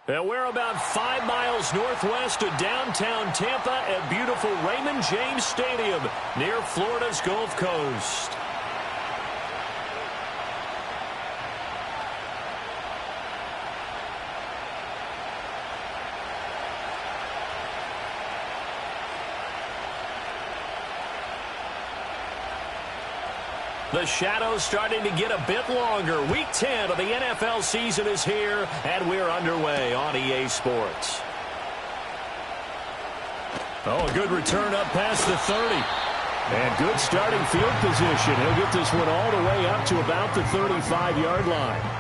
And we're about 5 miles northwest of downtown Tampa at beautiful Raymond James Stadium near Florida's Gulf Coast. The shadow's starting to get a bit longer. Week 10 of the NFL season is here, and we're underway on EA Sports. Oh, a good return up past the 30. And good starting field position. He'll get this one all the way up to about the 35-yard line.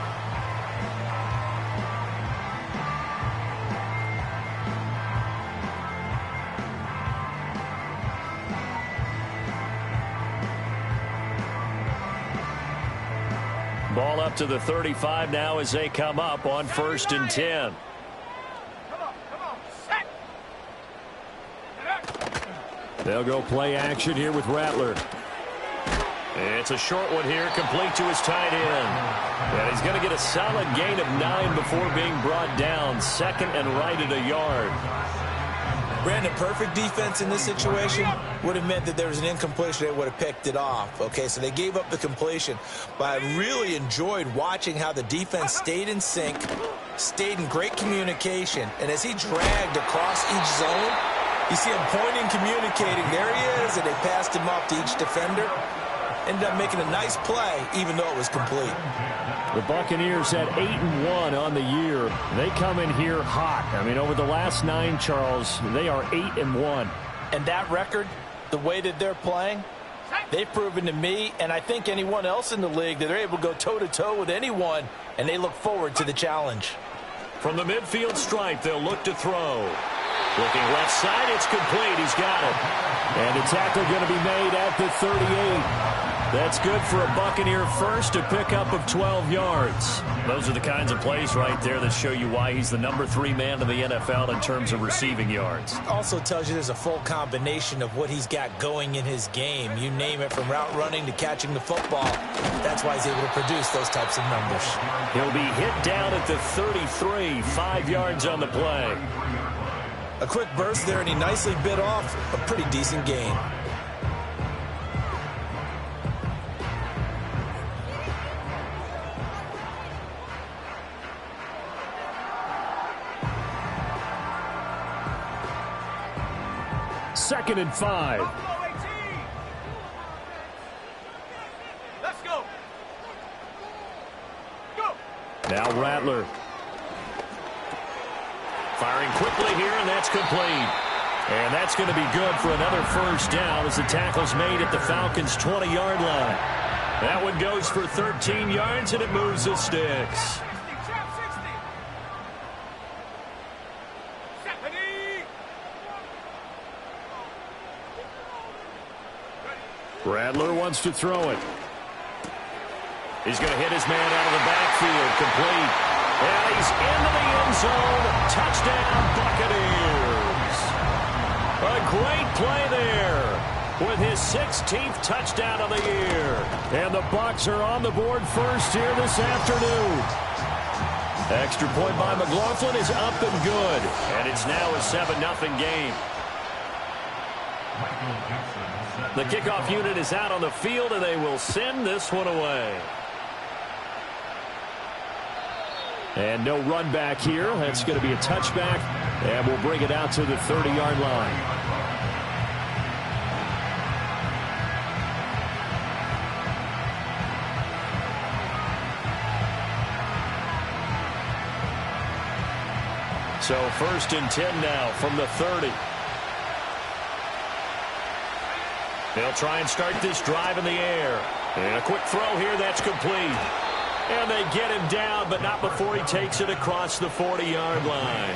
Ball up to the 35 now as they come up on 1st and 10. They'll go play action here with Rattler. It's a short one here, complete to his tight end. And he's going to get a solid gain of 9 before being brought down. 2nd and right at a yard. Brandon, perfect defense in this situation would have meant that there was an incompletion. They would have picked it off. Okay, so they gave up the completion. But I really enjoyed watching how the defense stayed in sync, stayed in great communication. And as he dragged across each zone, you see him pointing, communicating. There he is, and they passed him off to each defender. Ended up making a nice play, even though it was complete. The Buccaneers at 8-1 on the year. They come in here hot. I mean, over the last 9, Charles, they are 8-1. And that record, the way that they're playing, they've proven to me, and I think anyone else in the league, that they're able to go toe-to-toe with anyone, and they look forward to the challenge. From the midfield stripe, they'll look to throw. Looking left side, it's complete. He's got it. And the tackle going to be made at the 38. That's good for a Buccaneer first, a pickup of 12 yards. Those are the kinds of plays right there that show you why he's the number 3 man in the NFL in terms of receiving yards. Also tells you there's a full combination of what he's got going in his game. You name it, from route running to catching the football. That's why he's able to produce those types of numbers. He'll be hit down at the 33, 5 yards on the play. A quick burst there, and he nicely bit off a pretty decent gain. Second and 5. Let's go. Now Rattler. Firing quickly here, and that's complete. And that's going to be good for another first down as the tackle's made at the Falcons' 20-yard line. That one goes for 13 yards, and it moves the sticks. Rattler wants to throw it. He's going to hit his man out of the backfield. Complete. And he's into the end zone. Touchdown, Buccaneers. A great play there with his 16th touchdown of the year. And the Bucs are on the board first here this afternoon. Extra point by McLaughlin is up and good. And it's now a 7-0 game. The kickoff unit is out on the field, and they will send this one away. And no run back here. That's going to be a touchback, and we'll bring it out to the 30-yard line. So 1st and 10 now from the 30. They'll try and start this drive in the air. And a quick throw here, that's complete. And they get him down, but not before he takes it across the 40-yard line.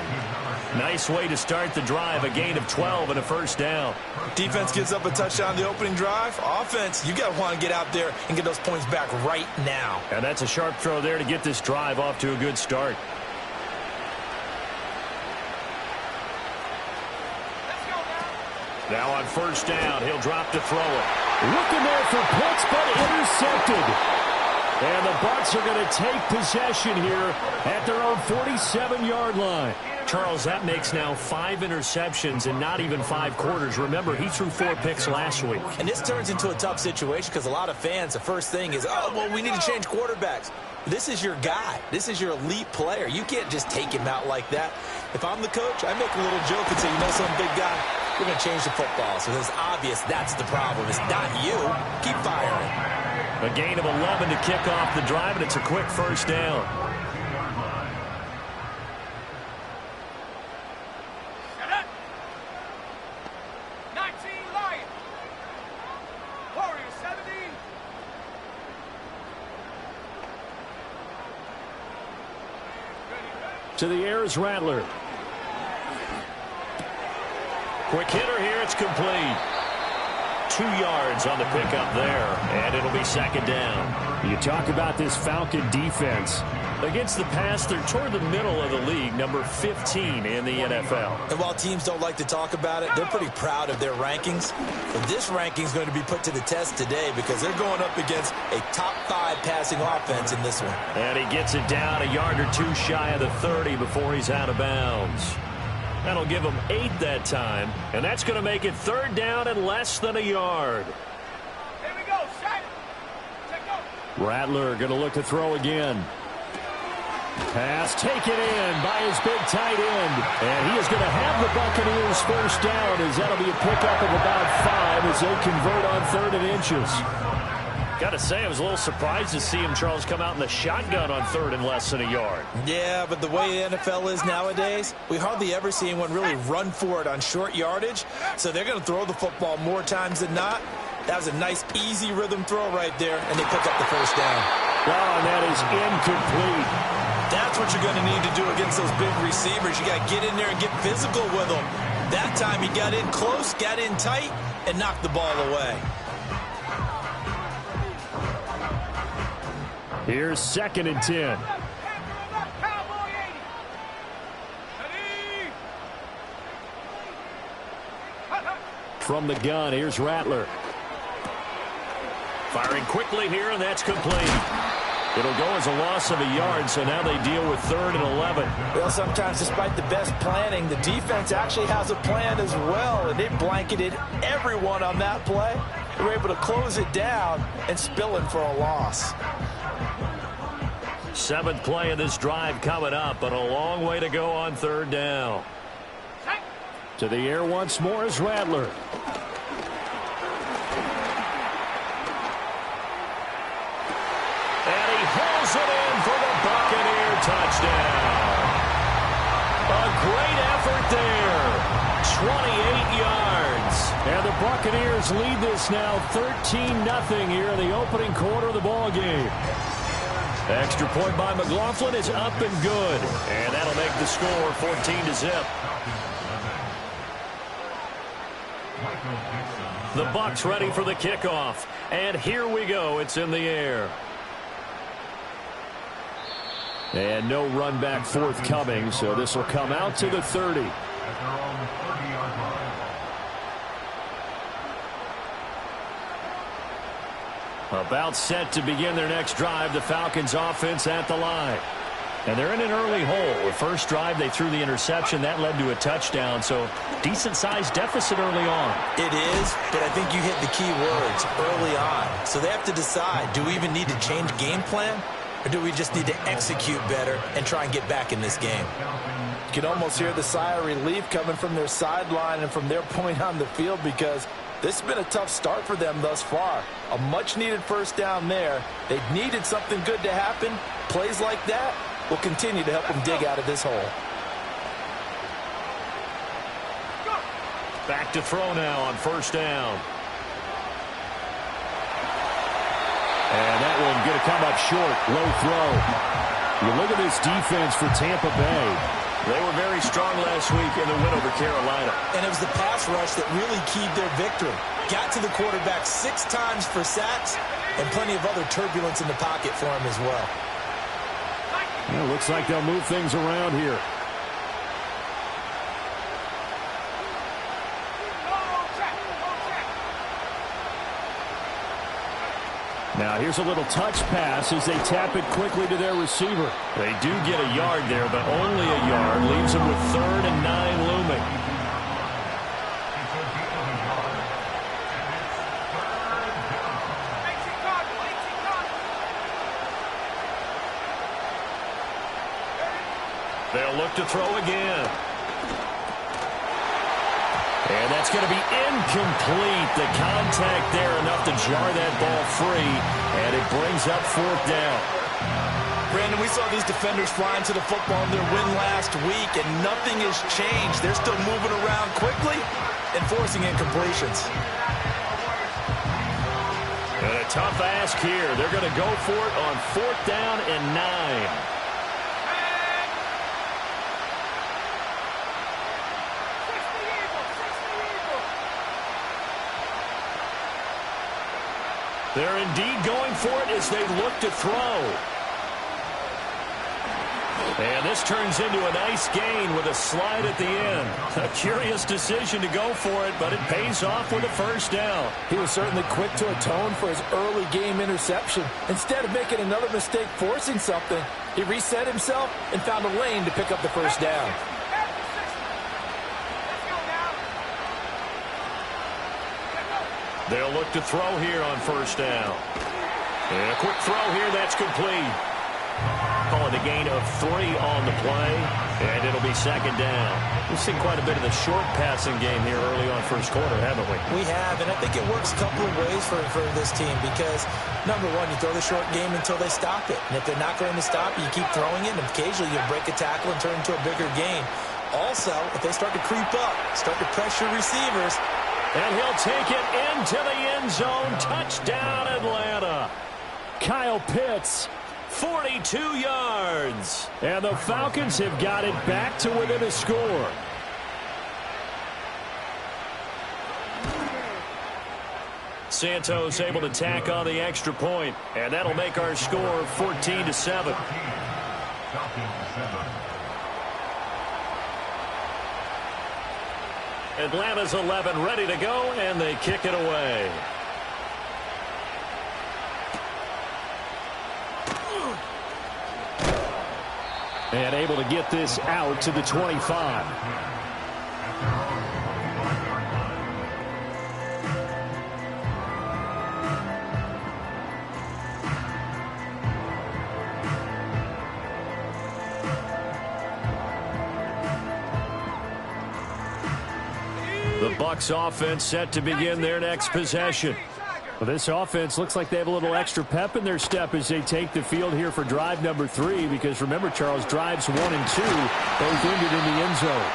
Nice way to start the drive, a gain of 12 and a first down. Defense gives up a touchdown the opening drive. Offense, you got to want to get out there and get those points back right now. And that's a sharp throw there to get this drive off to a good start. Now on first down, he'll drop to throw it. Looking there for Pitts, but intercepted. And the Bucs are going to take possession here at their own 47-yard line. Charles, that makes now 5 interceptions in not even 5 quarters. Remember, he threw 4 picks last week. And this turns into a tough situation because a lot of fans, the first thing is, oh, well, we need to change quarterbacks. This is your guy. This is your elite player. You can't just take him out like that. If I'm the coach, I make a little joke and say, you know, some big guy, we're going to change the football. So it's obvious that's the problem. It's not you. Keep firing. A gain of 11 to kick off the drive, and it's a quick first down. To the air is Rattler. Quick hitter here. It's complete. 2 yards on the pickup there, and it'll be second down. You talk about this Falcon defense. Against the pass, they're toward the middle of the league, number 15 in the NFL. And while teams don't like to talk about it, they're pretty proud of their rankings. But this ranking is going to be put to the test today because they're going up against a top 5 passing offense in this one. And he gets it down a yard or 2 shy of the 30 before he's out of bounds. That'll give him 8 that time, and that's going to make it third down and less than a yard. Here we go, shine it. Check go. Rattler going to look to throw again. Pass taken in by his big tight end. And he is going to have the Buccaneers first down as that'll be a pickup of about 5 as they convert on 3rd and inches. Got to say, I was a little surprised to see him, Charles, come out in the shotgun on 3rd and less than a yard. Yeah, but the way the NFL is nowadays, we hardly ever see anyone really run for it on short yardage. So they're going to throw the football more times than not. That was a nice, easy rhythm throw right there, and they pick up the first down. Oh, and that is incomplete. That's what you're going to need to do against those big receivers. You got to get in there and get physical with them. That time he got in close, got in tight, and knocked the ball away. Here's 2nd and 10. From the gun, here's Rattler. Firing quickly here, and that's complete. It'll go as a loss of a yard, so now they deal with 3rd and 11. Well, sometimes despite the best planning, the defense actually has a plan as well, and they blanketed everyone on that play. They were able to close it down and spill it for a loss. 7th play of this drive coming up, but a long way to go on 3rd down. To the air once more is Rattler. It in for the Buccaneer touchdown. A great effort there. 28 yards. And the Buccaneers lead this now 13-0 here in the opening quarter of the ball game. Extra point by McLaughlin is up and good. And that'll make the score 14-0. The Bucs ready for the kickoff. And here we go. It's in the air. And no run back forthcoming, so this will come out to the 30. About set to begin their next drive, the Falcons offense at the line. And they're in an early hole. The first drive, they threw the interception. That led to a touchdown, so decent-sized deficit early on. It is, but I think you hit the key words early on. So they have to decide, do we even need to change game plan? Or do we just need to execute better and try and get back in this game? You can almost hear the sigh of relief coming from their sideline and from their point on the field because this has been a tough start for them thus far. A much-needed first down there. They needed something good to happen. Plays like that will continue to help them dig out of this hole. Back to throw now on first down. And that one going to come up short. Low throw. You look at this defense for Tampa Bay. They were very strong last week in the win over Carolina. And it was the pass rush that really keyed their victory. Got to the quarterback 6 times for sacks and plenty of other turbulence in the pocket for him as well. Yeah, looks like they'll move things around here. Now here's a little touch pass as they tap it quickly to their receiver. They do get a yard there, but only a yard. Leaves them with 3rd and 9 looming. They'll look to throw again. And that's going to be incomplete. The contact there enough to jar that ball free, and it brings up 4th down. Brandon, we saw these defenders flying to the football in their win last week, and nothing has changed. They're still moving around quickly and forcing incompletions. And a tough ask here. They're going to go for it on 4th down and 9. They're indeed going for it as they look to throw. And this turns into a nice gain with a slide at the end. A curious decision to go for it, but it pays off with a 1st down. He was certainly quick to atone for his early game interception. Instead of making another mistake forcing something, he reset himself and found a lane to pick up the 1st down. They'll look to throw here on 1st down. And a quick throw here, that's complete. Calling a gain of 3 on the play, and it'll be 2nd down. We've seen quite a bit of the short passing game here early on 1st quarter, haven't we? We have, and I think it works a couple of ways for this team because, number one, you throw the short game until they stop it. And if they're not going to stop it, you keep throwing it, and occasionally you break a tackle and turn it into a bigger gain. Also, if they start to creep up, start to pressure receivers, and he'll take it into the end zone. Touchdown, Atlanta. Kyle Pitts, 42 yards. And the Falcons have got it back to within a score. Santos able to tack on the extra point, and that'll make our score 14-7. Atlanta's 11 ready to go, and they kick it away. And able to get this out to the 25. The Bucs offense set to begin their next possession. Well, this offense looks like they have a little extra pep in their step as they take the field here for drive number 3, because remember, Charles, drives 1 and 2 both ended in the end zone.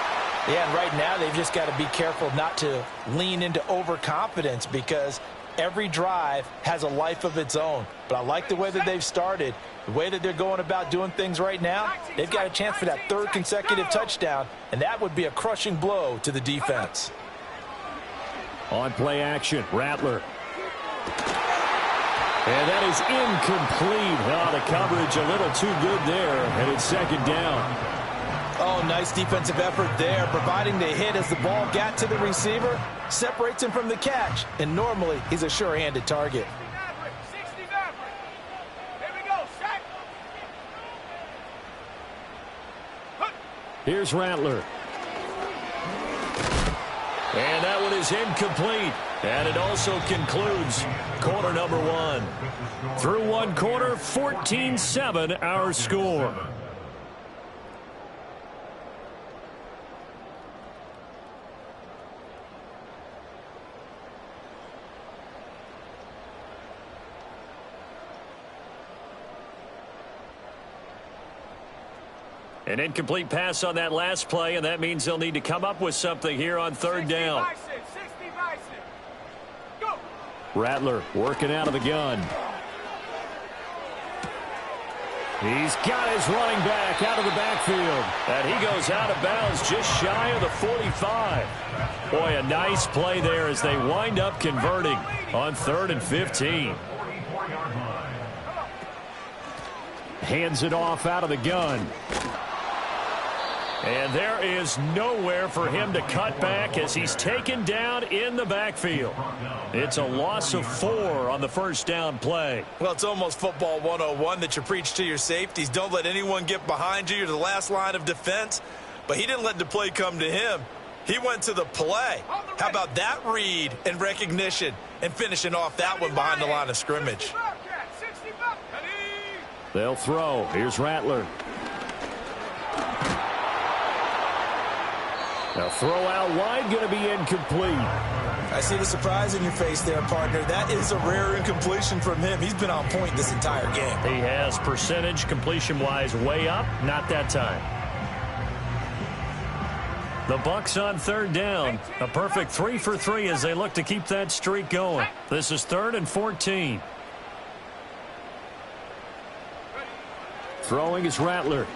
Yeah, and right now they've just got to be careful not to lean into overconfidence because every drive has a life of its own. But I like the way that they've started, the way that they're going about doing things right now. They've got a chance for that 3rd consecutive touchdown, and that would be a crushing blow to the defense. On play action, Rattler. And that is incomplete. Oh, the coverage a little too good there, and it's 2nd down. Oh, nice defensive effort there, providing the hit as the ball got to the receiver, separates him from the catch, and normally he's a sure-handed target. Here's Rattler. And that one is incomplete. And it also concludes quarter number 1. Through one quarter, 14-7 our score. An incomplete pass on that last play, and that means they'll need to come up with something here on 3rd down. Rattler working out of the gun. He's got his running back out of the backfield. And he goes out of bounds just shy of the 45. Boy, a nice play there as they wind up converting on 3rd and 15. Hands it off out of the gun. And there is nowhere for him to cut back as he's taken down in the backfield. It's a loss of 4 on the first down play. Well, it's almost football 101 that you preach to your safeties. Don't let anyone get behind you. You're the last line of defense. But he didn't let the play come to him. He went to the play. How about that read and recognition and finishing off that one behind the line of scrimmage? They'll throw. Here's Rattler. Now throw out wide, going to be incomplete. I see the surprise in your face there, partner. That is a rare incompletion from him. He's been on point this entire game. He has percentage completion-wise way up. Not that time. The Bucs on third down. A perfect 3 for 3 as they look to keep that streak going. This is 3rd and 14. Throwing is Rattler.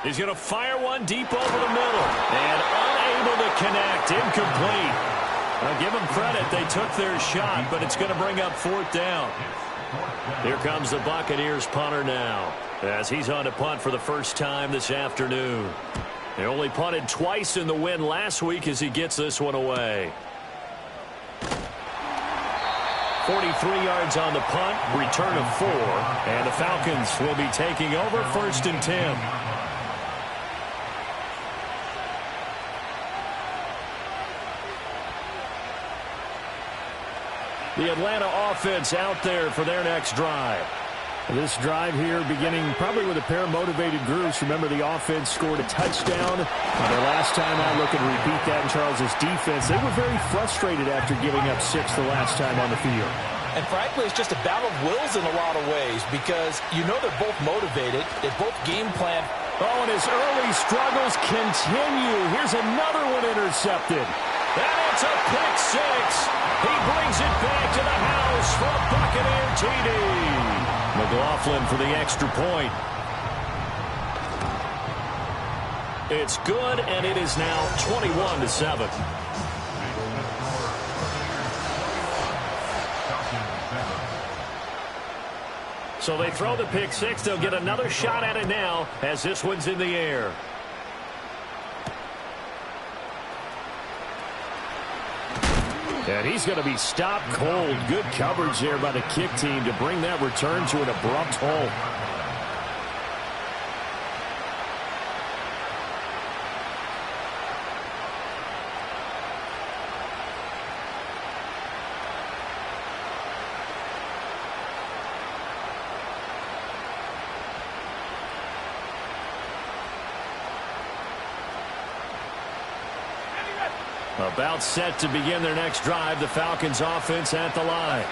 He's going to fire one deep over the middle. And unable to connect. Incomplete. I'll give them credit. They took their shot, but it's going to bring up 4th down. Here comes the Buccaneers punter now, as he's on to punt for the first time this afternoon. They only punted twice in the win last week as he gets this one away. 43 yards on the punt, return of 4, and the Falcons will be taking over 1st and 10. The Atlanta offense out there for their next drive. This drive here beginning probably with a pair of motivated groups. Remember, the offense scored a touchdown. The last time I look and repeat that in Charles's defense, they were very frustrated after giving up 6 the last time on the field. And frankly, it's just a battle of wills in a lot of ways because you know they're both motivated. They both game plan. Oh, and his early struggles continue. Here's another one intercepted. And it's a pick 6. He brings it back to the house for a Buccaneer TD. McLaughlin for the extra point. It's good, and it is now 21-7. So they throw the pick 6. They'll get another shot at it now as this one's in the air. And he's going to be stopped cold. Good coverage there by the kick team to bring that return to an abrupt halt. About set to begin their next drive. The Falcons offense at the line.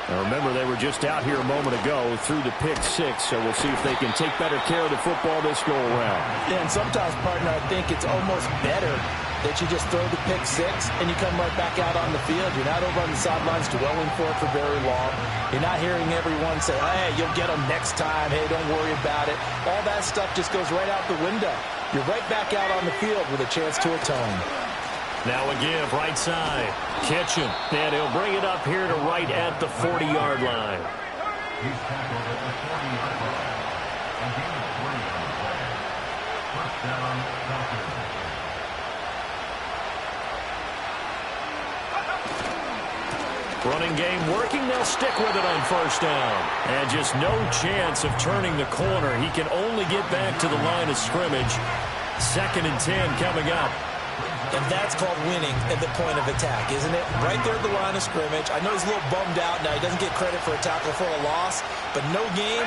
Now remember, they were just out here a moment ago through the pick 6, so we'll see if they can take better care of the football this go around. Yeah, and sometimes, partner, I think it's almost better that you just throw the pick 6 and you come right back out on the field. You're not over on the sidelines dwelling for it for very long. You're not hearing everyone say, hey, you'll get them next time. Hey, don't worry about it. All that stuff just goes right out the window. You're right back out on the field with a chance to atone. Now a give, right side. Kitchen. And he'll bring it up here to right at the 40-yard line. Running game working. They'll stick with it on first down. And just no chance of turning the corner. He can only get back to the line of scrimmage. 2nd and 10 coming up. And that's called winning at the point of attack, isn't it? Right there at the line of scrimmage. I know he's a little bummed out now. He doesn't get credit for a tackle for a loss, but no game,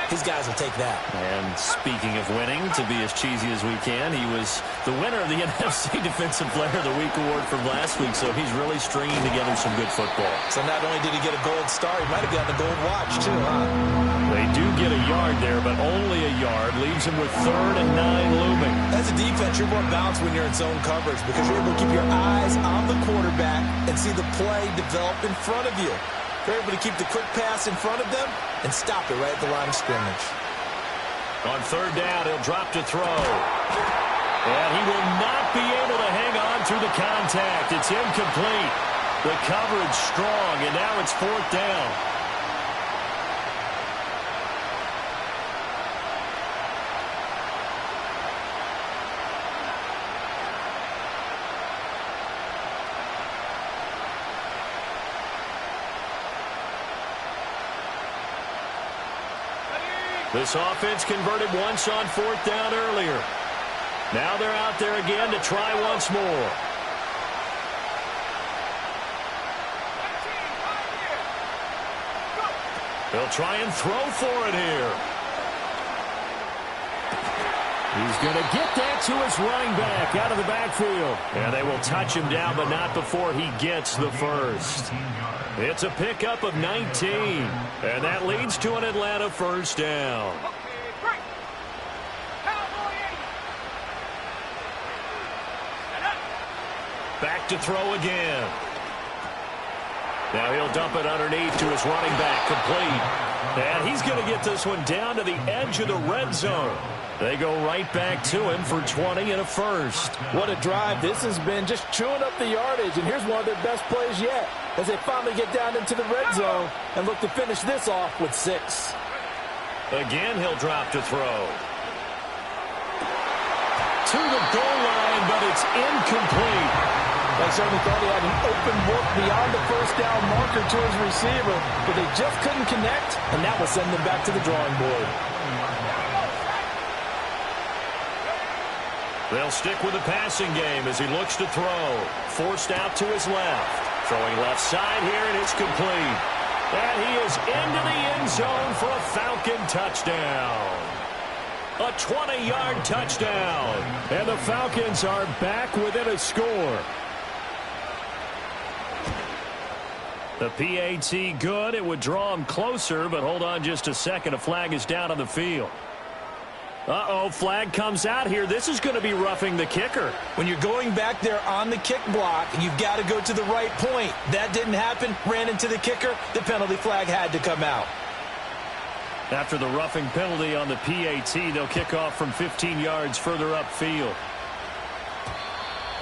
his guys will take that. And speaking of winning, to be as cheesy as we can, he was the winner of the NFC Defensive Player of the Week award from last week, so he's really stringing together some good football. So not only did he get a gold star, he might have gotten a gold watch, too, huh? They do get a yard there, but only a yard. Leaves him with 3rd and 9 looming. As a defense, you're more balanced when you're in zone coverage because you're able to keep your eyes on the quarterback and see the play develop in front of you. You're able to keep the quick pass in front of them and stop it right at the line of scrimmage. On 3rd down, he'll drop to throw. And he will not be able to hang on through the contact. It's incomplete. The coverage strong, and now it's 4th down. This offense converted once on 4th down earlier. Now they're out there again to try once more. They'll try and throw for it here. He's going to get that to his running back out of the backfield. And they will touch him down, but not before he gets the first. It's a pickup of 19. And that leads to an Atlanta first down. Back to throw again. Now he'll dump it underneath to his running back, complete. And he's going to get this one down to the edge of the red zone. They go right back to him for 20 and a first. What a drive this has been, just chewing up the yardage. And here's one of their best plays yet as they finally get down into the red zone and look to finish this off with 6. Again, he'll drop to throw. To the goal line, but it's incomplete. They certainly thought he had an open look beyond the first down marker to his receiver, but they just couldn't connect, and that will send them back to the drawing board. They'll stick with the passing game as he looks to throw. Forced out to his left. Throwing left side here, and it's complete. And he is into the end zone for a Falcon touchdown. A 20-yard touchdown. And the Falcons are back within a score. The PAT good. It would draw him closer, but hold on just a second. A flag is down on the field. Uh-oh, flag comes out here. This is going to be roughing the kicker. When you're going back there on the kick block, you've got to go to the right point. That didn't happen. Ran into the kicker. The penalty flag had to come out. After the roughing penalty on the PAT, they'll kick off from 15 yards further upfield.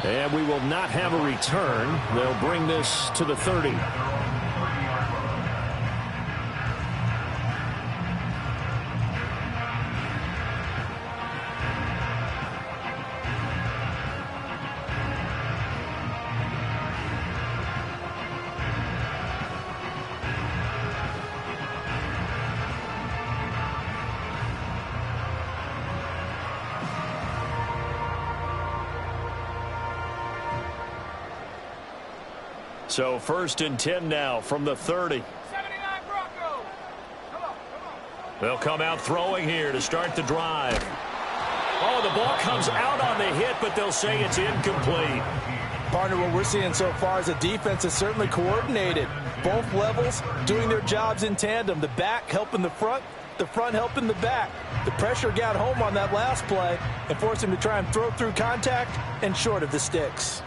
And we will not have a return. They'll bring this to the 30. So 1st and 10 now from the 30. 79 Broncos. Come on. They'll come out throwing here to start the drive. Oh, the ball comes out on the hit, but they'll say it's incomplete. Partner, what we're seeing so far is the defense is certainly coordinated. Both levels doing their jobs in tandem. The back helping the front helping the back. The pressure got home on that last play and forced him to try and throw through contact and short of the sticks.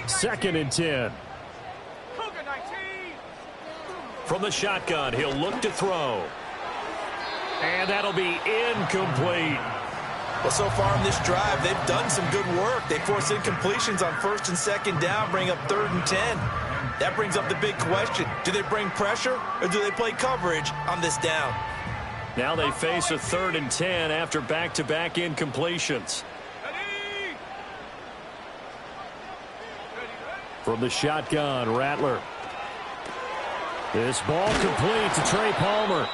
2nd and 10. From the shotgun, he'll look to throw. And that'll be incomplete. Well, so far in this drive, they've done some good work. They force incompletions on 1st and 2nd down, bring up 3rd and 10. That brings up the big question. Do they bring pressure or do they play coverage on this down? Now they face a 3rd and 10 after back-to-back incompletions. From the shotgun, Rattler. This ball complete to Trey Palmer.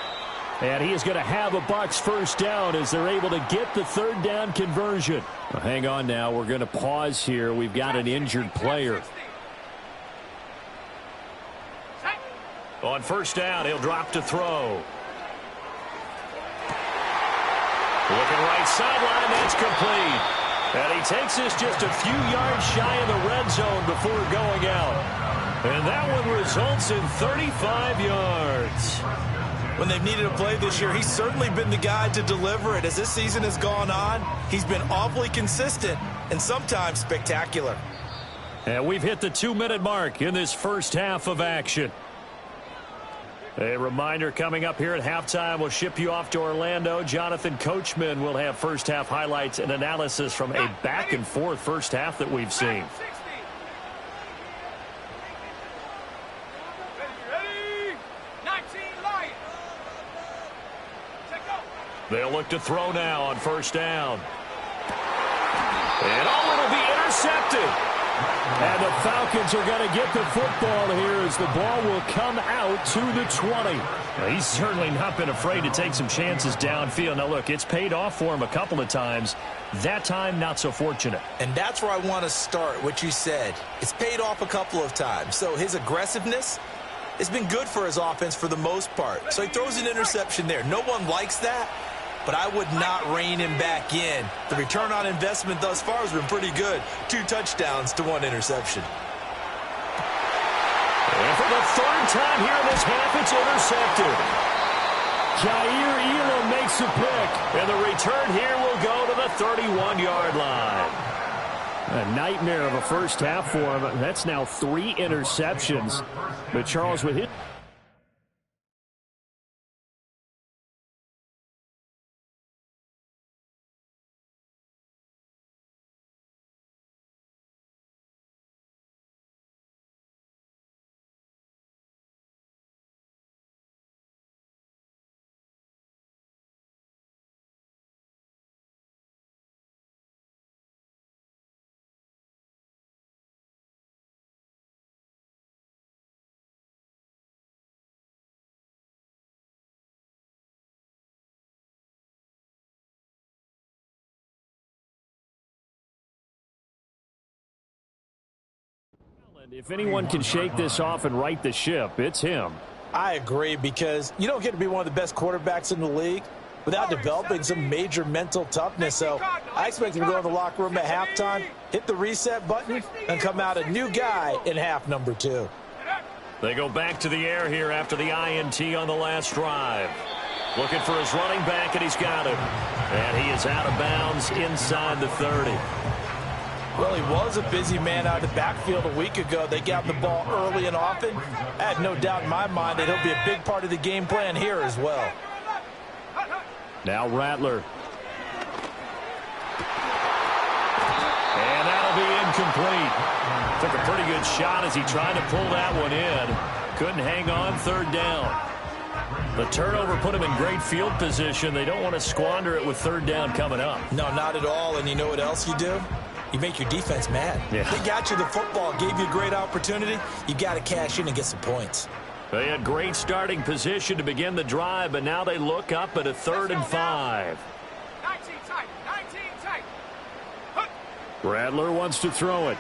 And he is going to have a Bucs first down as they're able to get the 3rd down conversion. Well, hang on now. We're going to pause here. We've got an injured player. On 1st down, he'll drop to throw. Looking right sideline, that's complete. And he takes this just a few yards shy of the red zone before going out. And that one results in 35 yards. When they've needed a play this year, he's certainly been the guy to deliver it. As this season has gone on, he's been awfully consistent and sometimes spectacular. And we've hit the 2-minute mark in this first half of action. A reminder coming up here at halftime, we'll ship you off to Orlando. Jonathan Coachman will have first half highlights and analysis from a back-and-forth first half that we've seen. They'll look to throw now on 1st down. And it'll be intercepted. And the Falcons are going to get the football here as the ball will come out to the 20. Well, he's certainly not been afraid to take some chances downfield. Now, look, it's paid off for him a couple of times. That time, not so fortunate. And that's where I want to start, what you said. It's paid off a couple of times. So his aggressiveness has been good for his offense for the most part. So he throws an interception there. No one likes that, but I would not rein him back in. The return on investment thus far has been pretty good. 2 touchdowns to 1 interception. And for the third time here in this half, it's intercepted. Jair Elam makes a pick. And the return here will go to the 31-yard line. A nightmare of a first half for him. That's now 3 interceptions. But Charles with hit. If anyone can shake this off and right the ship, it's him. I agree, because you don't get to be one of the best quarterbacks in the league without developing some major mental toughness. So I expect him to go in the locker room at halftime, hit the reset button, and come out a new guy in half number 2. They go back to the air here after the INT on the last drive. Looking for his running back, and he's got him. And he is out of bounds inside the 30. Well, he was a busy man out of the backfield a week ago. They got the ball early and often. I have no doubt in my mind that he'll be a big part of the game plan here as well. Now Rattler. And that'll be incomplete. Took a pretty good shot as he tried to pull that one in. Couldn't hang on, 3rd down. The turnover put him in great field position. They don't want to squander it with 3rd down coming up. No, not at all. And you know what else you do? You make your defense mad. Yeah. They got you the football, gave you a great opportunity. You got to cash in and get some points. They had great starting position to begin the drive, but now they look up at a 3rd and 5. 19 tight, 19 tight. Rattler wants to throw it.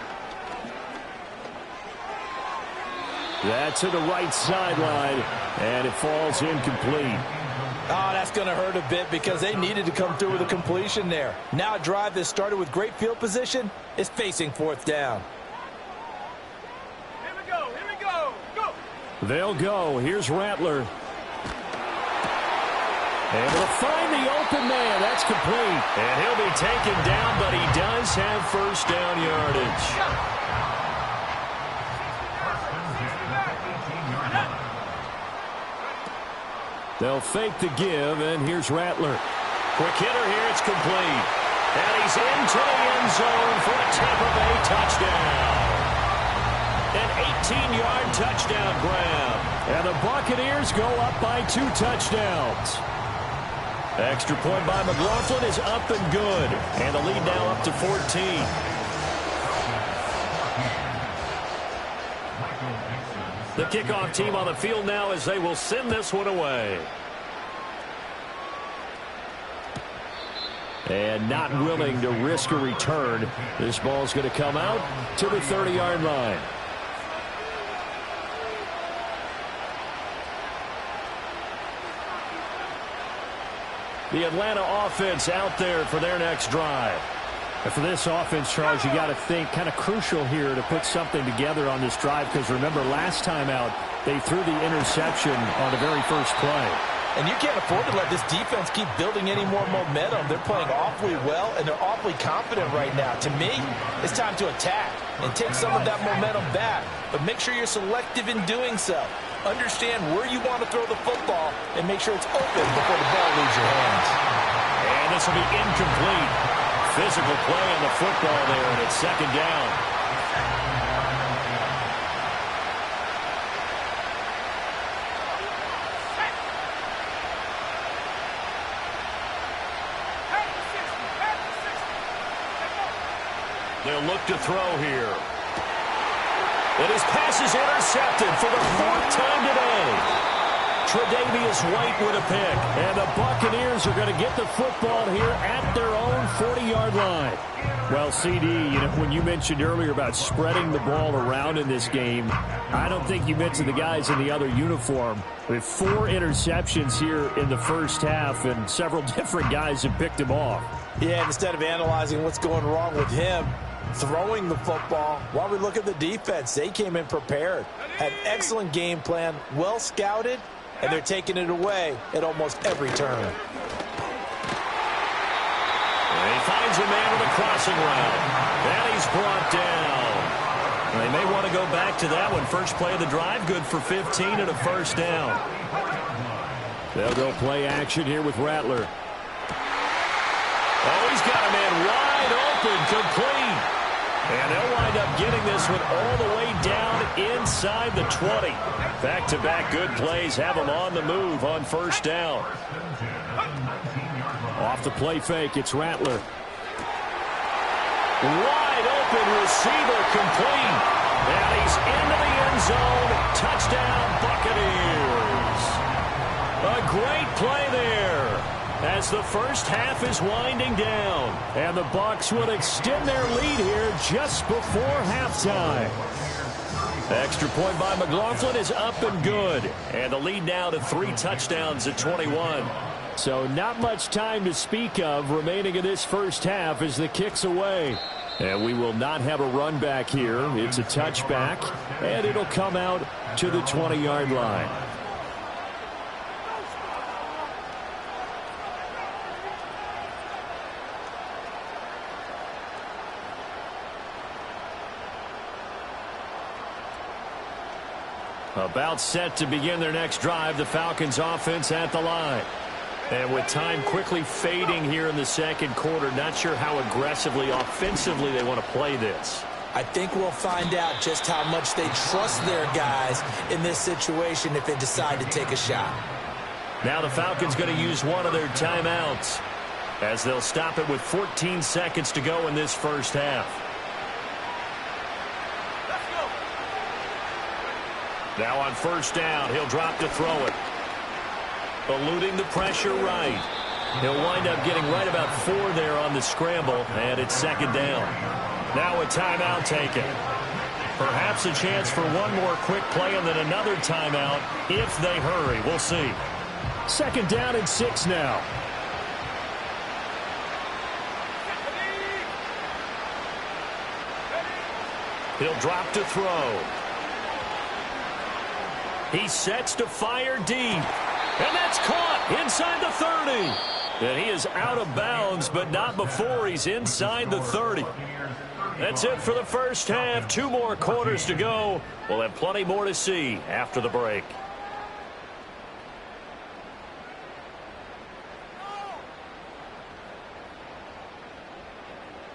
That's to the right sideline, and it falls incomplete. Oh, that's going to hurt a bit because they needed to come through with a completion there. Now a drive that started with great field position is facing 4th down. Here we go, go. They'll go. Here's Rattler. Able to find the open man. That's complete. And he'll be taken down, but he does have 1st down yardage. They'll fake the give, and here's Rattler. Quick hitter here, it's complete. And he's into the end zone for a Tampa Bay touchdown. An 18-yard touchdown grab. And the Buccaneers go up by 2 touchdowns. Extra point by McLaughlin is up and good. And the lead now up to 14. The kickoff team on the field now as they will send this one away. And not willing to risk a return. This ball's going to come out to the 30-yard line. The Atlanta offense out there for their next drive. And for this offense, Charles, you got to think kind of crucial here to put something together on this drive, because remember last time out they threw the interception on the very first play. And you can't afford to let this defense keep building any more momentum. They're playing awfully well, and they're awfully confident right now. To me, it's time to attack and take some of that momentum back. But make sure you're selective in doing so. Understand where you want to throw the football and make sure it's open before the ball leaves your hands. And this will be incomplete. Physical play on the football there, and it's 2nd down. They'll look to throw here. And his pass is intercepted for the 4th time today. Tre'Davious White with a pick. And the Buccaneers are going to get the football here at their own 40-yard line. Well, CD, when you mentioned earlier about spreading the ball around in this game, I don't think you mentioned the guys in the other uniform. With 4 interceptions here in the first half, and several different guys have picked him off. Yeah, instead of analyzing what's going wrong with him, throwing the football, while we look at the defense, they came in prepared. Had an excellent game plan, well scouted, and they're taking it away at almost every turn. And he finds a man with a crossing route. And he's brought down. They may want to go back to that one. First play of the drive, good for 15 and a first down. They'll go play action here with Rattler. Oh, he's got a man wide open, complete. And they'll wind up getting this one all the way down inside the 20. Back-to-back good plays have them on the move on first down. Off the play fake, it's Rattler. Wide open receiver, complete. And he's into the end zone. Touchdown, Buccaneers. A great play there as the first half is winding down. And the Bucs will extend their lead here just before halftime. Extra point by McLaughlin is up and good. And the lead now to 3 touchdowns at 21. So not much time to speak of remaining in this first half as the kick's away. And we will not have a run back here. It's a touchback, and it'll come out to the 20-yard line. About set to begin their next drive, the Falcons offense at the line. And with time quickly fading here in the second quarter, not sure how aggressively, offensively they want to play this. I think we'll find out just how much they trust their guys in this situation if they decide to take a shot. Now the Falcons going to use one of their timeouts as they'll stop it with 14 seconds to go in this first half. Now on first down, he'll drop to throw it. Eluding the pressure right. He'll wind up getting right about 4 there on the scramble, and it's second down. Now a timeout taken. Perhaps a chance for one more quick play and then another timeout if they hurry. We'll see. Second down and 6 now. He'll drop to throw. He sets to fire deep. And that's caught inside the 30. And he is out of bounds, but not before he's inside the 30. That's it for the first half. 2 more quarters to go. We'll have plenty more to see after the break.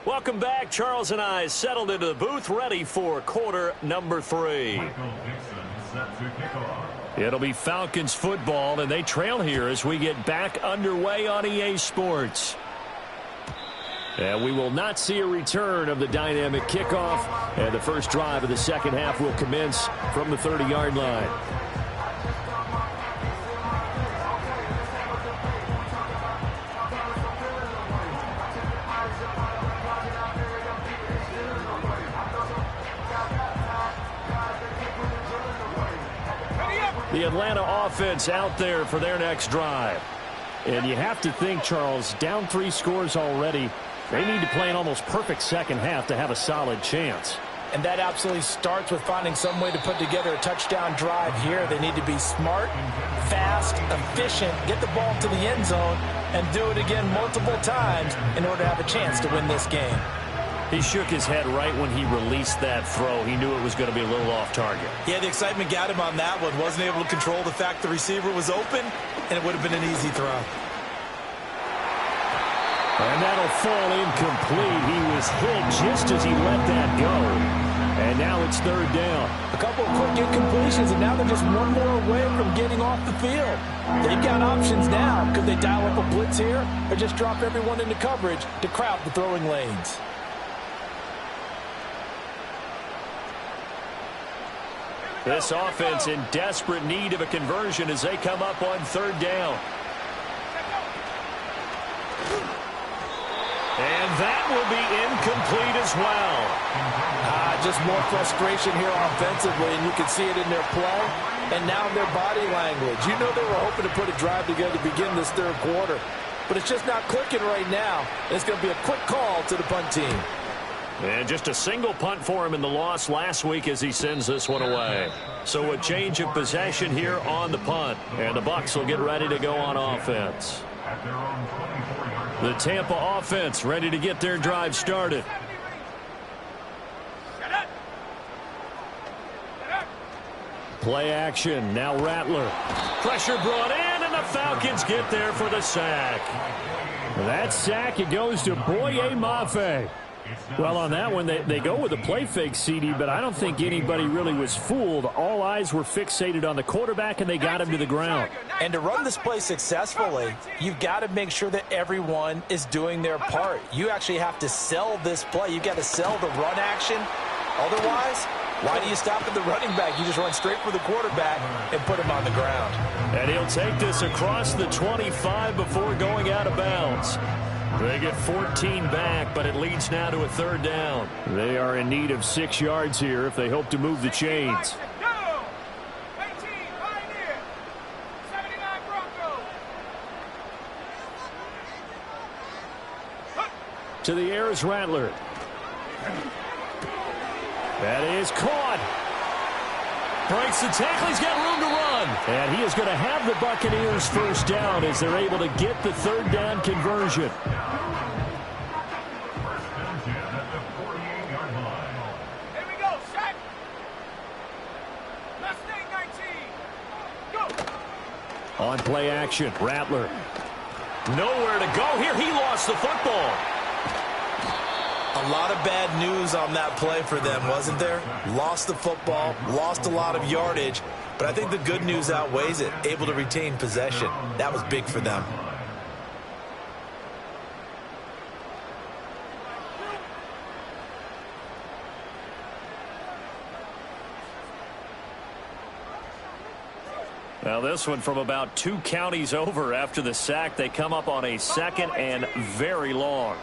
Welcome back. Charles and I settled into the booth, ready for quarter number 3. It'll be Falcons football, and they trail here as we get back underway on EA Sports. And we will not see a return of the dynamic kickoff, and the first drive of the second half will commence from the 30-yard line. The Atlanta offense out there for their next drive. And you have to think, Charles, down 3 scores already. They need to play an almost perfect second half to have a solid chance. And that absolutely starts with finding some way to put together a touchdown drive here. They need to be smart, fast, efficient, get the ball to the end zone, and do it again multiple times in order to have a chance to win this game. He shook his head right when he released that throw. He knew it was going to be a little off target. Yeah, the excitement got him on that one. Wasn't able to control the fact the receiver was open, and it would have been an easy throw. And that'll fall incomplete. He was hit just as he let that go. And now it's third down. A couple of quick incompletions, and now they're just one more away from getting off the field. They've got options now. Could they dial up a blitz here or just drop everyone into coverage to crowd the throwing lanes? This offense in desperate need of a conversion as they come up on third down. And that will be incomplete as well. Just more frustration here offensively, and you can see it in their play and now in their body language. You know they were hoping to put a drive together to begin this third quarter, but it's just not clicking right now. It's going to be a quick call to the punt team. And just a single punt for him in the loss last week as he sends this one away. So a change of possession here on the punt, and the Bucs will get ready to go on offense. The Tampa offense ready to get their drive started. Play action. Now Rattler. Pressure brought in, and the Falcons get there for the sack. That sack, it goes to Boye Mafe. Well, on that one, they go with a play fake, CD, but I don't think anybody really was fooled. All eyes were fixated on the quarterback, and they got him to the ground. And to run this play successfully, you've got to make sure that everyone is doing their part. You actually have to sell this play. You've got to sell the run action. Otherwise, why do you stop at the running back? You just run straight for the quarterback and put him on the ground. And he'll take this across the 25 before going out of bounds. They get 14 back, but it leads now to a third down. They are in need of 6 yards here if they hope to move the chains. To the air is Rattler. That is caught. Breaks the tackle. He's got room to run. And he is going to have the Buccaneers first down as they're able to get the third down conversion. Here we go, set. Mustang 19. Go. On play action, Rattler. Nowhere to go here. He lost the football. A lot of bad news on that play for them, wasn't there? Lost the football, lost a lot of yardage, but I think the good news outweighs it. Able to retain possession. That was big for them. Now this one from about 2 counties over after the sack. They come up on a second and very long.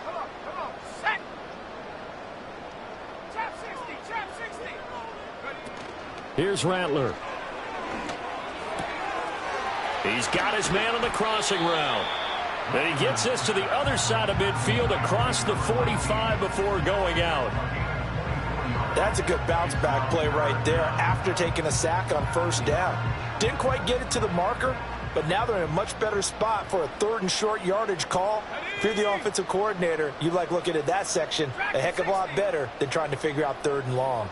Here's Rattler. He's got his man on the crossing route. And he gets this to the other side of midfield across the 45 before going out. That's a good bounce back play right there after taking a sack on first down. Didn't quite get it to the marker, but now they're in a much better spot for a third and short yardage call. If you're the offensive coordinator, you like looking at that section a heck of a lot better than trying to figure out third and long.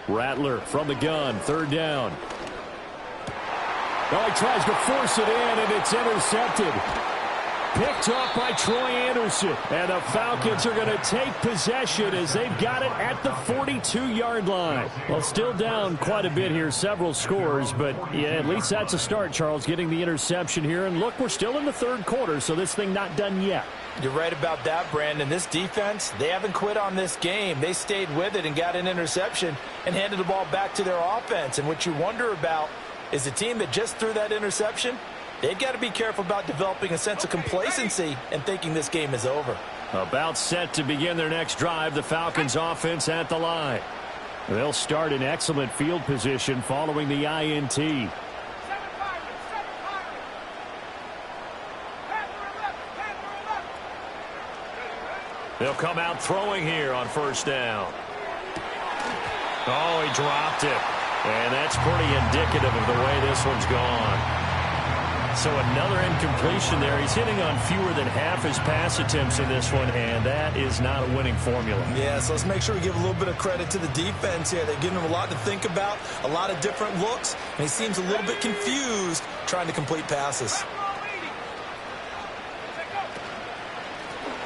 Rattler from the gun, third down. Oh, he tries to force it in, and it's intercepted. Picked up by Troy Anderson. And the Falcons are going to take possession as they've got it at the 42-yard line. Well, still down quite a bit here, several scores, but yeah, at least that's a start, Charles, getting the interception here. And look, we're still in the third quarter, so this thing not done yet. You're right about that, Brandon. This defense, they haven't quit on this game. They stayed with it and got an interception and handed the ball back to their offense. And what you wonder about is the team that just threw that interception, they've got to be careful about developing a sense of complacency and thinking this game is over. About set to begin their next drive, the Falcons offense at the line. They'll start in excellent field position following the INT. They'll come out throwing here on first down. Oh, he dropped it. And that's pretty indicative of the way this one's gone. So another incompletion there. He's hitting on fewer than half his pass attempts in this one, and that is not a winning formula. Yeah, so let's make sure we give a little bit of credit to the defense here. They've given him a lot to think about, a lot of different looks, and he seems a little bit confused trying to complete passes.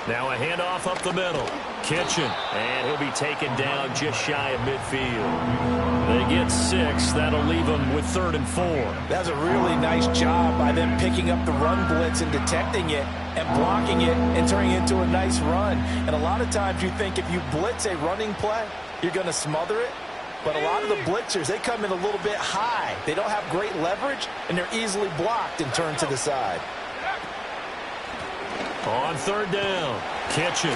Now a handoff up the middle. Kitchen. And he'll be taken down just shy of midfield. They get 6. That'll leave them with 3rd and 4. That's a really nice job by them picking up the run blitz and detecting it and blocking it and turning it into a nice run. And a lot of times you think if you blitz a running play, you're going to smother it. But a lot of the blitzers, they come in a little bit high. They don't have great leverage, and they're easily blocked and turned to the side. On 3rd down, Kitchen.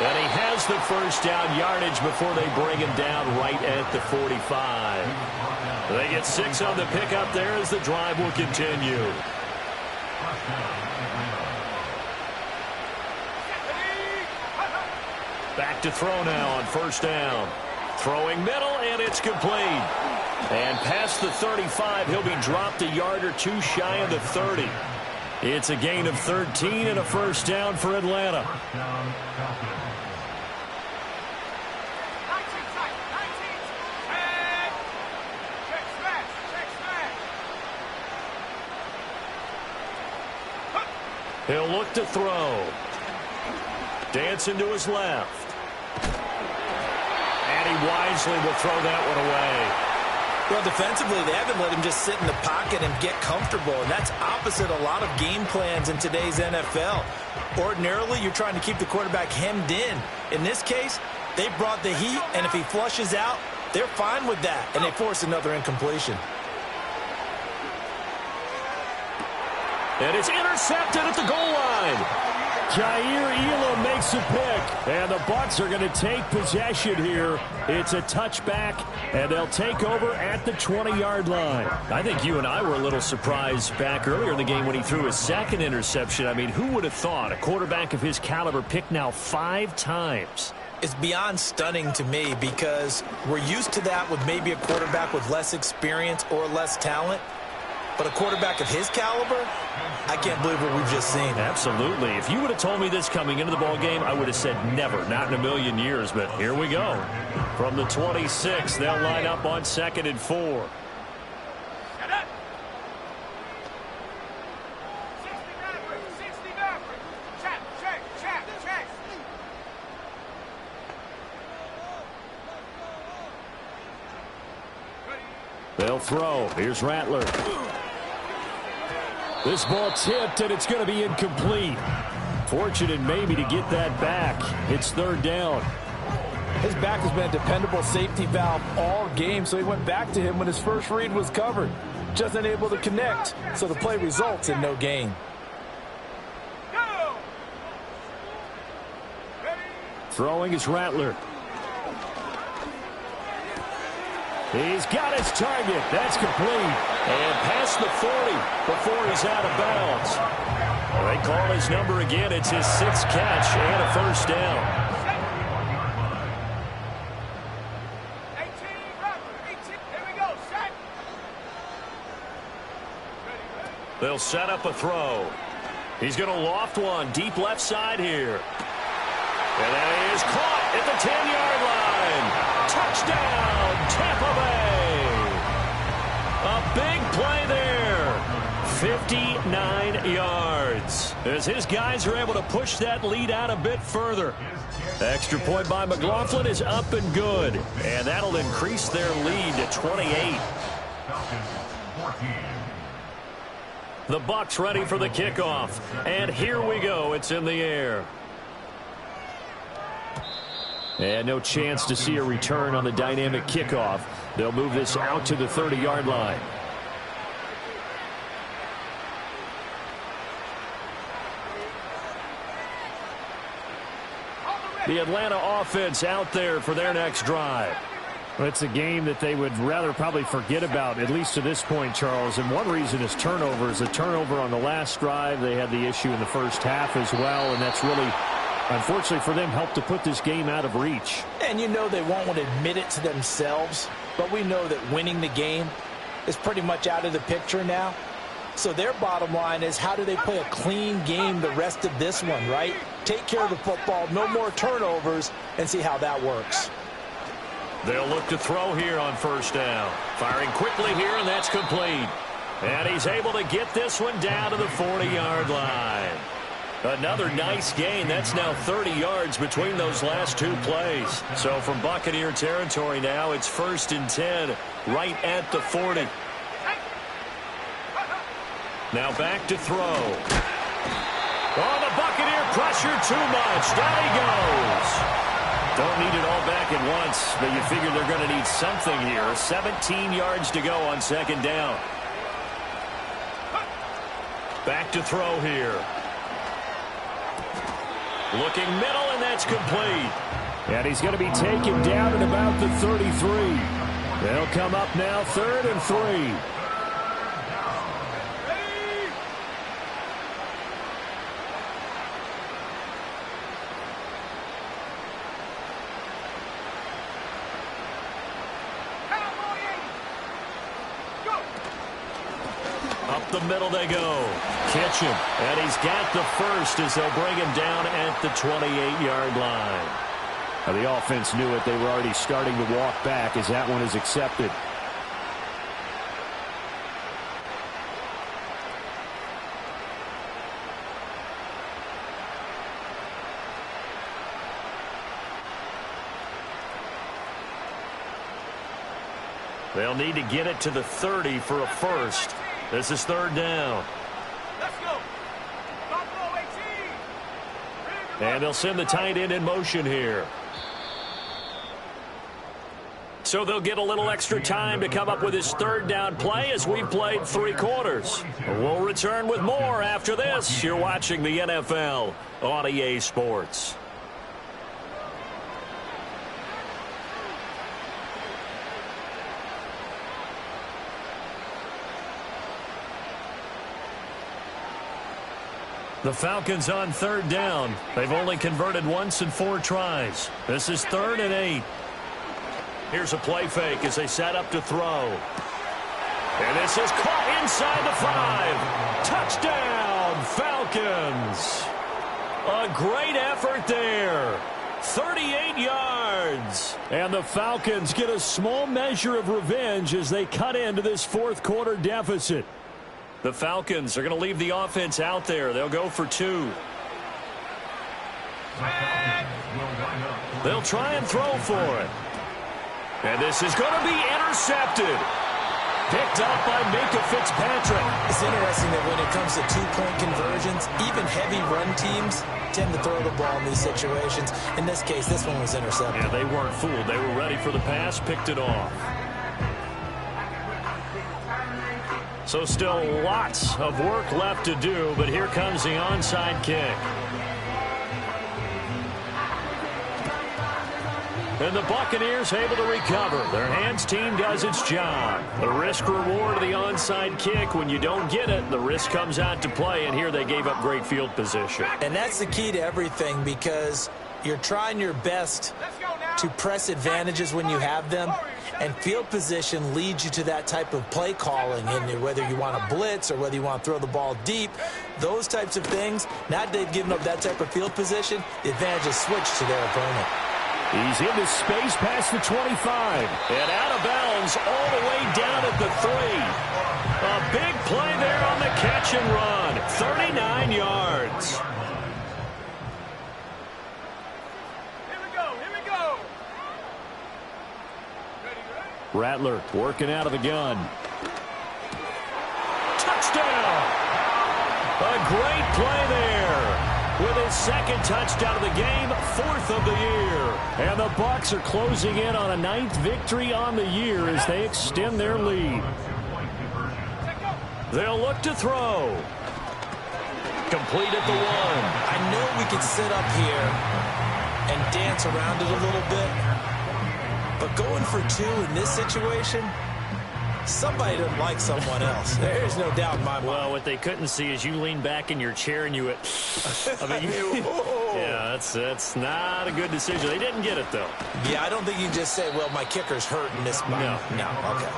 And he has the first down yardage before they bring him down right at the 45. They get 6 on the pickup there as the drive will continue. Back to throw now on 1st down. Throwing middle, and it's complete. And past the 35, he'll be dropped a yard or 2 shy of the 30. It's a gain of 13 and a first down for Atlanta. He'll look to throw. Dancing to his left. And he wisely will throw that one away. Well, defensively, they haven't let him just sit in the pocket and get comfortable, and that's opposite a lot of game plans in today's NFL. Ordinarily, you're trying to keep the quarterback hemmed in. In this case, they brought the heat, and if he flushes out, they're fine with that, and they force another incompletion. And it's intercepted at the goal line. Jair Elam makes a pick, and the Bucs are going to take possession here. It's a touchback, and they'll take over at the 20-yard line. I think you and I were a little surprised back earlier in the game when he threw his 2nd interception. I mean, who would have thought a quarterback of his caliber picked now 5 times? It's beyond stunning to me because we're used to that with maybe a quarterback with less experience or less talent. But a quarterback of his caliber, I can't believe what we've just seen. Absolutely. If you would have told me this coming into the ball game, I would have said never, not in a million years. But here we go. From the 26, they'll line up on 2nd and 4. They'll throw. Here's Rattler. This ball tipped, and it's going to be incomplete. Fortunate maybe to get that back. It's 3rd down. His back has been a dependable safety valve all game, so he went back to him when his first read was covered. Just unable to connect, so the play results in no gain. Throwing is Rattler. He's got his target. That's complete. And past the 40 before he's out of bounds. They call his number again. It's his 6th catch and a first down. They'll set up a throw. He's going to loft one deep left side here. And that is caught at the 10-yard line. Touchdown, Tampa Bay. A big play there. 59 yards. As his guys are able to push that lead out a bit further. Extra point by McLaughlin is up and good. And that'll increase their lead to 28. The Bucs ready for the kickoff. And here we go. It's in the air. And no chance to see a return on the dynamic kickoff. They'll move this out to the 30-yard line. The Atlanta offense out there for their next drive. Well, it's a game that they would rather probably forget about, at least to this point, Charles. And one reason is turnovers. A turnover on the last drive. They had the issue in the first half as well, and that's really, unfortunately for them, helped to put this game out of reach. And you know they won't want to admit it to themselves, but we know that winning the game is pretty much out of the picture now. So their bottom line is, how do they play a clean game the rest of this one, right? Take care of the football, no more turnovers, and see how that works. They'll look to throw here on first down. Firing quickly here, and that's complete. And he's able to get this one down to the 40-yard line. Another nice gain. That's now 30 yards between those last two plays. So from Buccaneer territory now, it's 1st and 10 right at the 40. Now back to throw. Oh, the Buccaneer pressure too much. Down he goes. Don't need it all back at once, but you figure they're going to need something here. 17 yards to go on 2nd down. Back to throw here. Looking middle, and that's complete. And he's going to be taken down at about the 33. They'll come up now 3rd and 3. Up the middle they go. Kitchen. And he's got the first as they'll bring him down at the 28-yard line. Now the offense knew it. They were already starting to walk back as that one is accepted. They'll need to get it to the 30 for a first. This is 3rd down. Let's go. Buffalo 18. And they'll send the tight end in motion here. So they'll get a little extra time to come up with his 3rd down play as we've played 3 quarters. We'll return with more after this. You're watching the NFL on EA Sports. The Falcons on 3rd down. They've only converted once in 4 tries. This is 3rd and 8. Here's a play fake as they set up to throw. And this is caught inside the 5. Touchdown, Falcons. A great effort there. 38 yards. And the Falcons get a small measure of revenge as they cut into this 4th quarter deficit. The Falcons are going to leave the offense out there. They'll go for 2. They'll try and throw for it. And this is going to be intercepted. Picked up by Minka Fitzpatrick. It's interesting that when it comes to 2-point conversions, even heavy run teams tend to throw the ball in these situations. In this case, this one was intercepted. Yeah, they weren't fooled. They were ready for the pass, picked it off. So still lots of work left to do, but here comes the onside kick. And the Buccaneers able to recover. Their hands team does its job. The risk reward of the onside kick, when you don't get it, the risk comes out to play, and here they gave up great field position. And that's the key to everything, because you're trying your best to press advantages when you have them, and field position leads you to that type of play calling. And whether you want to blitz or whether you want to throw the ball deep, those types of things, now that they've given up that type of field position, the advantage is switched to their opponent. He's into space past the 25. And out of bounds all the way down at the 3. A big play there on the catch and run. 39 yards. Rattler working out of the gun. Touchdown! A great play there. With his 2nd touchdown of the game, 4th of the year. And the Bucs are closing in on a 9th victory on the year as they extend their lead. They'll look to throw. Complete at the 1. I know we could sit up here and dance around it a little bit, but going for 2 in this situation, somebody doesn't like someone else. There's no doubt in my mind. Well, what they couldn't see is you lean back in your chair and you went, yeah, that's not a good decision. They didn't get it, though. Yeah, I don't think you can just say, well, my kicker's hurt in this spot. No, okay.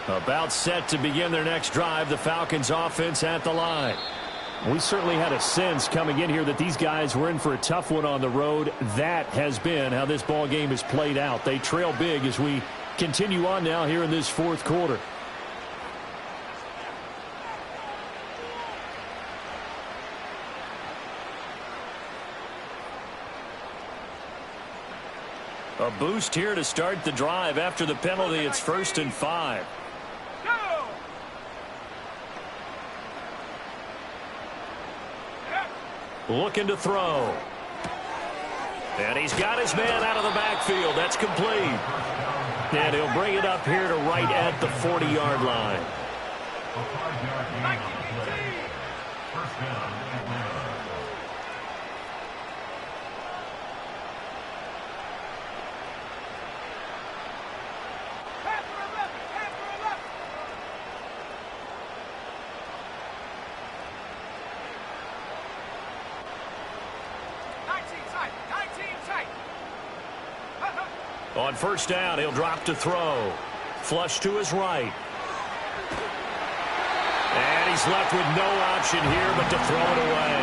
About set to begin their next drive. The Falcons offense at the line. We certainly had a sense coming in here that these guys were in for a tough one on the road. That has been how this ball game has played out. They trail big as we continue on now here in this fourth quarter. A boost here to start the drive. After the penalty, it's 1st and 5. Looking to throw. And he's got his man out of the backfield. That's complete. And he'll bring it up here to right at the 40-yard line. On 1st down, he'll drop to throw. Flush to his right. And he's left with no option here but to throw it away.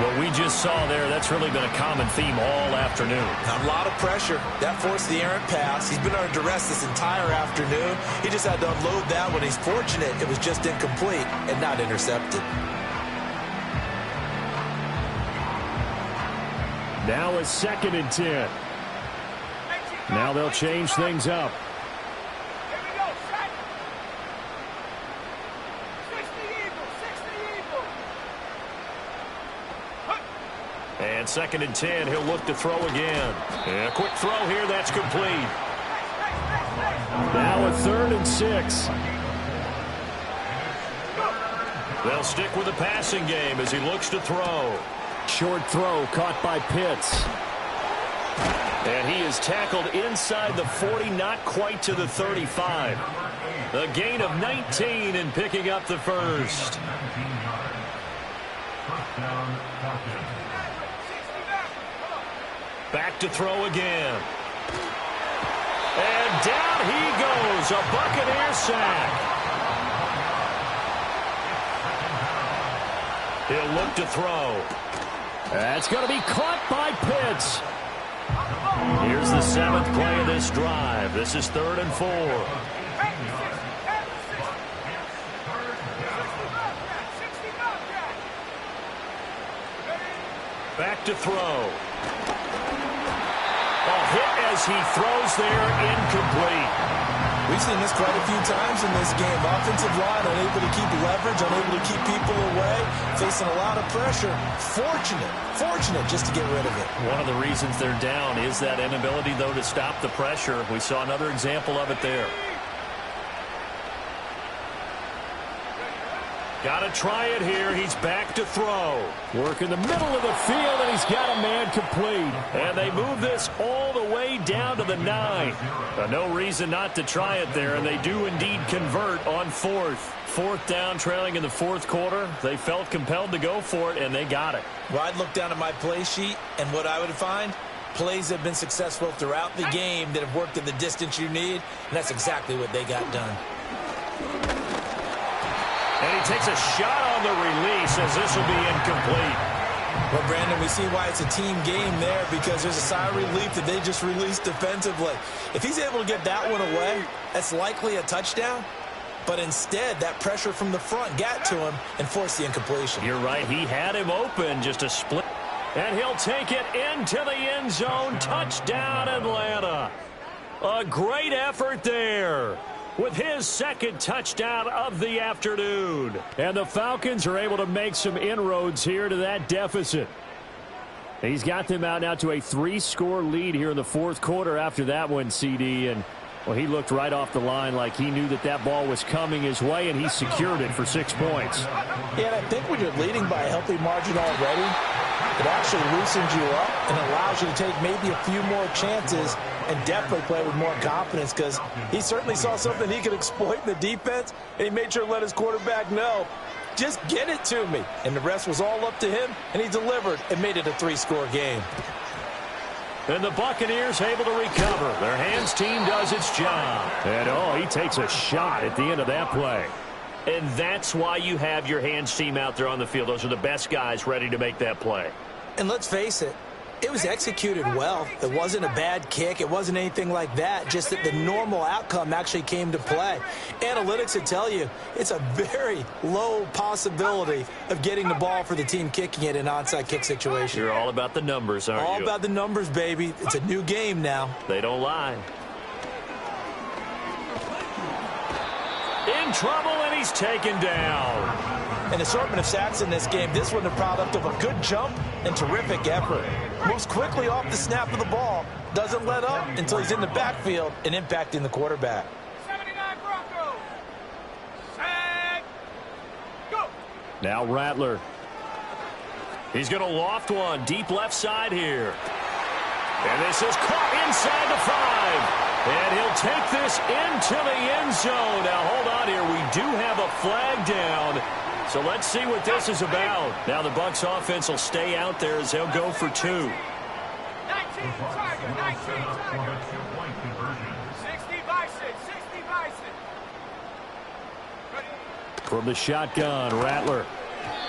What we just saw there, that's really been a common theme all afternoon. A lot of pressure. That forced the errant pass. He's been under duress this entire afternoon. He just had to unload that one. He's fortunate it was just incomplete and not intercepted. Now a 2nd and 10. Now they'll change things up. Here we go, set. 60 Eagles. And 2nd and 10, he'll look to throw again. And a quick throw here, that's complete. Now a 3rd and 6. They'll stick with the passing game as he looks to throw. Short throw caught by Pitts. And he is tackled inside the 40, not quite to the 35. A gain of 19 and picking up the first. Back to throw again. And down he goes. A Buccaneer sack. He'll look to throw. That's going to be caught by Pitts. Here's the 7th play of this drive. This is 3rd and 4. Back to throw. A hit as he throws there, incomplete. We've seen this quite a few times in this game. Offensive line unable to keep leverage, unable to keep people away, facing a lot of pressure. Fortunate just to get rid of it. One of the reasons they're down is that inability, though, to stop the pressure. We saw another example of it there. Got to try it here. He's back to throw. Work in the middle of the field, and he's got a man complete. And they move this all the way down to the 9. No reason not to try it there, and they do indeed convert on 4th. 4th down, trailing in the 4th quarter. They felt compelled to go for it, and they got it. Well, I'd look down at my play sheet, and what I would find, plays have been successful throughout the game that have worked at the distance you need, and that's exactly what they got done. And he takes a shot on the release as this will be incomplete. Well, Brandon, we see why it's a team game there because there's a sigh of relief that they just released defensively. If he's able to get that one away, that's likely a touchdown. But instead, that pressure from the front got to him and forced the incompletion. You're right. He had him open, just a split. And he'll take it into the end zone. Touchdown, Atlanta. A great effort there with his 2nd touchdown of the afternoon. And the Falcons are able to make some inroads here to that deficit. He's got them out now to a 3-score lead here in the 4th quarter after that one, CD. And, well, he looked right off the line like he knew that that ball was coming his way, and he secured it for 6 points. Yeah, and I think when you're leading by a healthy margin already, it actually loosens you up and allows you to take maybe a few more chances and definitely play with more confidence because he certainly saw something he could exploit in the defense, and he made sure to let his quarterback know, just get it to me. And the rest was all up to him, and he delivered and made it a 3-score game. And the Buccaneers able to recover. Their hands team does its job. And, he takes a shot at the end of that play. And that's why you have your hands team out there on the field. Those are the best guys ready to make that play. And let's face it, it was executed well. It wasn't a bad kick. It wasn't anything like that. Just that the normal outcome actually came to play. Analytics would tell you it's a very low possibility of getting the ball for the team kicking it in an onside kick situation. You're all about the numbers, aren't you? All about the numbers, baby. It's a new game now. They don't lie. In trouble, and he's taken down. An assortment of sacks in this game. This one the product of a good jump and terrific effort. Moves quickly off the snap of the ball. Doesn't let up until he's in the backfield and impacting the quarterback. 79 Broncos. Set. Go. Now Rattler. He's going to loft one deep left side here. And this is caught inside the 5. And he'll take this into the end zone. Now, hold on here. We do have a flag down. So let's see what this is about. Now the Bucs offense will stay out there as they'll go for 2. 19 Tiger, 19 Tiger. 60 Bison, 60 Bison. From the shotgun, Rattler.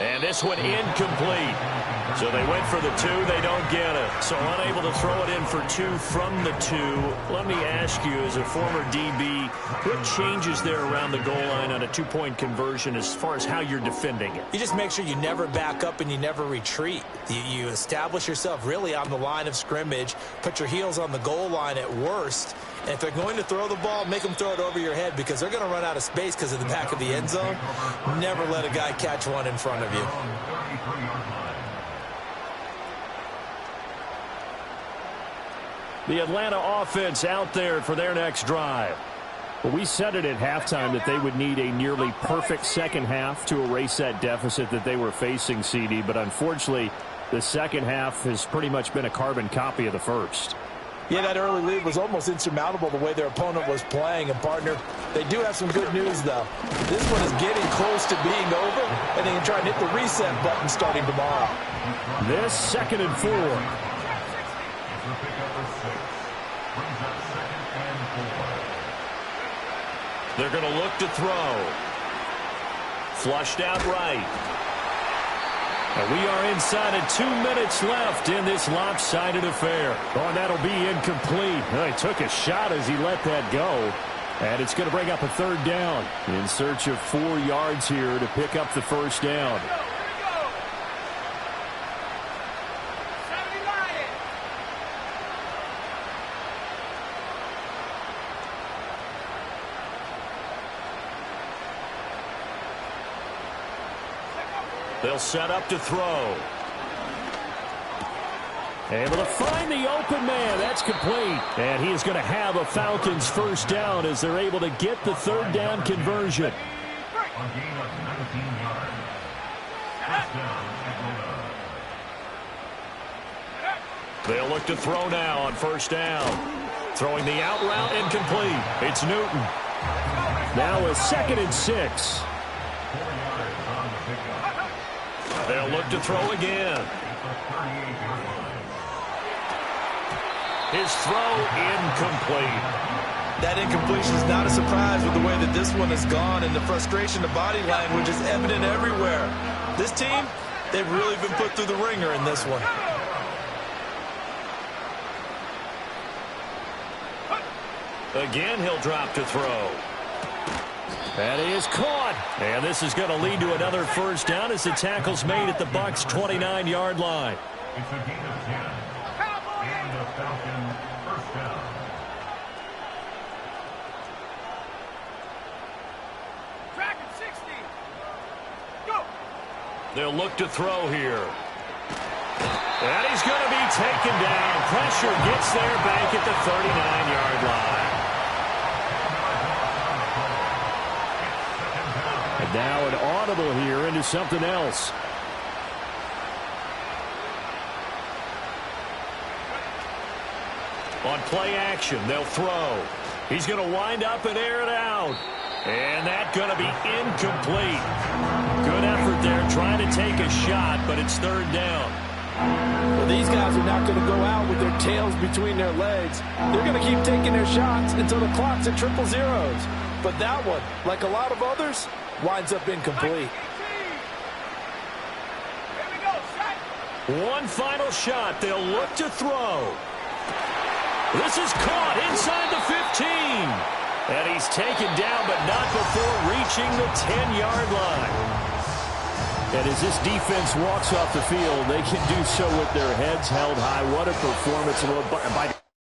And this one incomplete. So they went for the 2. They don't get it. So unable to throw it in for 2 from the 2. Let me ask you, as a former DB, what changes there around the goal line on a 2-point conversion as far as how you're defending it? You just make sure you never back up and you never retreat. You establish yourself really on the line of scrimmage, put your heels on the goal line at worst, and if they're going to throw the ball, make them throw it over your head because they're going to run out of space because of the back of the end zone. Never let a guy catch one in front of you. The Atlanta offense out there for their next drive. Well, we said it at halftime that they would need a nearly perfect second half to erase that deficit that they were facing, CD. But unfortunately, the second half has pretty much been a carbon copy of the first. Yeah, that early lead was almost insurmountable the way their opponent was playing. And, partner, they do have some good news, though. This one is getting close to being over, and they can try and hit the reset button starting tomorrow. This 2nd and 4. They're going to look to throw. Flushed out right. And we are inside of 2 minutes left in this lopsided affair. Oh, and that'll be incomplete. Well, he took a shot as he let that go. And it's going to bring up a 3rd down. In search of 4 yards here to pick up the first down. They'll set up to throw. Able to find the open man. That's complete. And he is going to have a Falcons first down as they're able to get the 3rd down conversion. They'll look to throw now on first down. Throwing the out route incomplete. It's Newton. Now a 2nd and 6. They'll look to throw again. His throw incomplete. That incompletion is not a surprise with the way that this one has gone, and the frustration, the body language is evident everywhere. This team, they've really been put through the ringer in this one. Again, he'll drop to throw. And he is caught. And this is going to lead to another first down as the tackle's made at the Bucs' 29-yard line. It's a gain of 10. And the Falcons first down. Dragon 60. Go. They'll look to throw here. And he's going to be taken down. Pressure gets there back at the 39-yard line. And now an audible here into something else. On play action, they'll throw. He's going to wind up and air it out. And that's going to be incomplete. Good effort there trying to take a shot, but it's 3rd down. Well, these guys are not going to go out with their tails between their legs. They're going to keep taking their shots until the clock's at triple zeros. But that one, like a lot of others, winds up incomplete. One final shot. They'll look to throw. This is caught inside the 15. And he's taken down, but not before reaching the 10-yard line. And as this defense walks off the field, they can do so with their heads held high. What a performance by